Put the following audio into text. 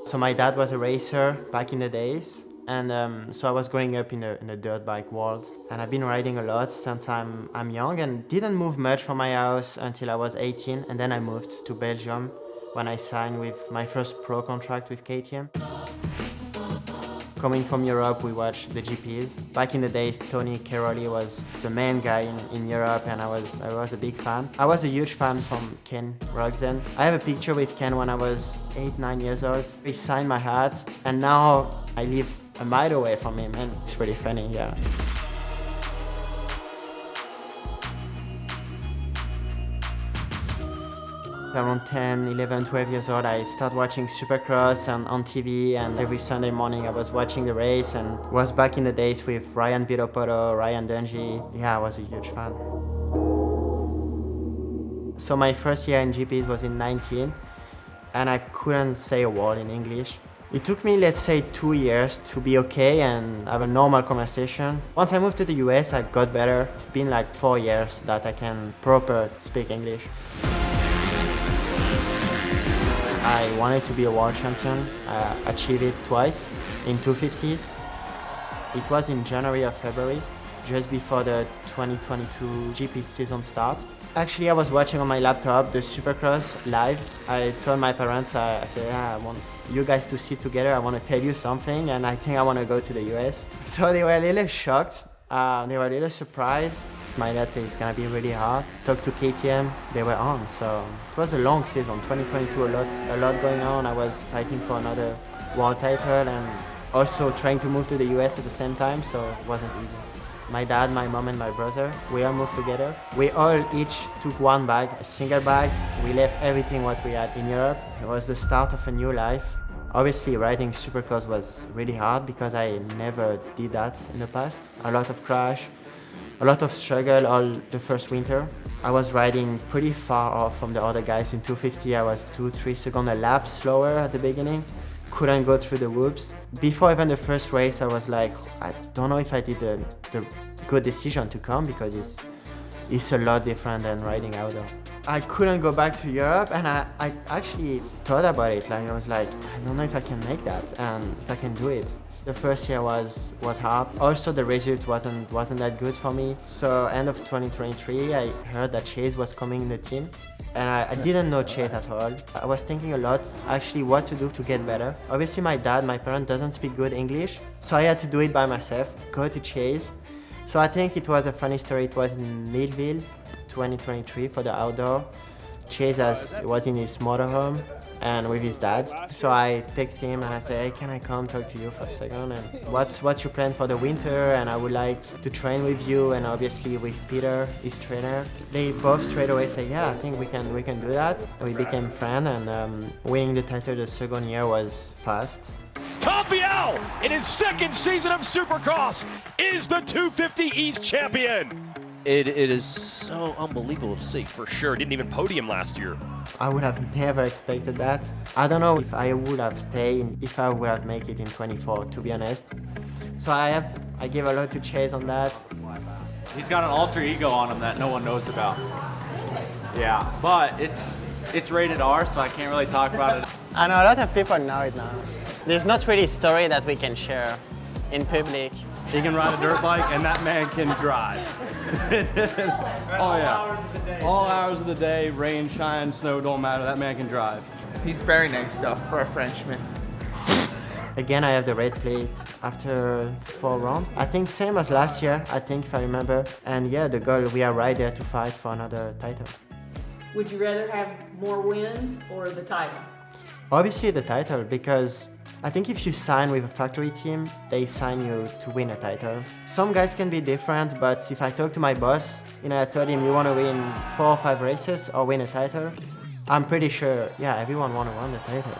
So my dad was a racer back in the days. And so I was growing up in a dirt bike world. And I've been riding a lot since I'm young and didn't move much from my house until I was 18. And then I moved to Belgium when I signed with my first pro contract with KTM. Coming from Europe, we watched the GPs. Back in the days, Tony Cairoli was the main guy in Europe, and I was a big fan. I was a huge fan from Ken Rogzen. I have a picture with Ken when I was 8-9 years old. He signed my hat, and now I live a mile away from him, and it's really funny, yeah. Around 10, 11, 12 years old, I started watching Supercross on TV, and every Sunday morning I was watching the race, and was back in the days with Ryan Villopoto, Ryan Dungey. Yeah, I was a huge fan. So my first year in GPs was in 19, and I couldn't say a word in English. It took me, let's say, 2 years to be okay and have a normal conversation. Once I moved to the US, I got better. It's been like 4 years that I can proper speak English. I wanted to be a world champion. I achieved it twice in 250. It was in January or February, just before the 2022 GP season start. Actually, I was watching on my laptop the Supercross live. I told my parents, I said, yeah, I want you guys to sit together. I want to tell you something, and I think I want to go to the US. So they were a little shocked. They were a little surprised. My dad said it's gonna be really hard. Talked to KTM, they were on. So it was a long season, 2022, a lot going on. I was fighting for another world title and also trying to move to the US at the same time, so it wasn't easy. My dad, my mom and my brother, we all moved together. We all each took one bag, a single bag. We left everything what we had in Europe. It was the start of a new life. Obviously, riding Supercross was really hard because I never did that in the past. A lot of crash, a lot of struggle all the first winter. I was riding pretty far off from the other guys. In 250, I was 2-3 seconds a lap slower at the beginning. Couldn't go through the whoops. Before even the first race, I was like, I don't know if I did the good decision to come because it's a lot different than riding outdoor. I couldn't go back to Europe, and I actually thought about it. Like I was like, I don't know if I can make that and if I can do it. The first year was hard. Also, the result wasn't that good for me. So end of 2023, I heard that Chase was coming in the team. And I didn't know Chase at all. I was thinking a lot, actually, what to do to get better. Obviously, my parent doesn't speak good English, so I had to do it by myself, go to Chase. So I think it was a funny story. It was in Millville, 2023 for the outdoor. Chase was in his motorhome and with his dad. So I text him and I say, hey, can I come talk to you for a second? And what's your plan for the winter? And I would like to train with you and obviously with Peter, his trainer. They both straight away say, yeah, I think we can do that. We became friends, and winning the title the second year was fast. Tom Vialle, in his second season of Supercross, is the 250 East champion. It is so unbelievable to see, for sure. Didn't even podium last year. I would have never expected that. I don't know if I would have stayed, if I would have made it in 24, to be honest. So I give a lot to Chase on that. He's got an alter ego on him that no one knows about. Yeah, but it's rated R, so I can't really talk about it. I know a lot of people know it now. There's not really a story that we can share in public. He can ride a dirt bike, and that man can drive. Oh yeah, all hours of the day, rain, shine, snow, don't matter, that man can drive. He's very nice stuff for a Frenchman. Again, I have the red plate after 4 rounds. I think same as last year, I think, if I remember. And yeah, the goal, we are right there to fight for another title. Would you rather have more wins or the title? Obviously the title, because I think if you sign with a factory team, they sign you to win a title. Some guys can be different, but if I talk to my boss, I told him, you want to win 4 or 5 races or win a title, I'm pretty sure, yeah, everyone want to win the title.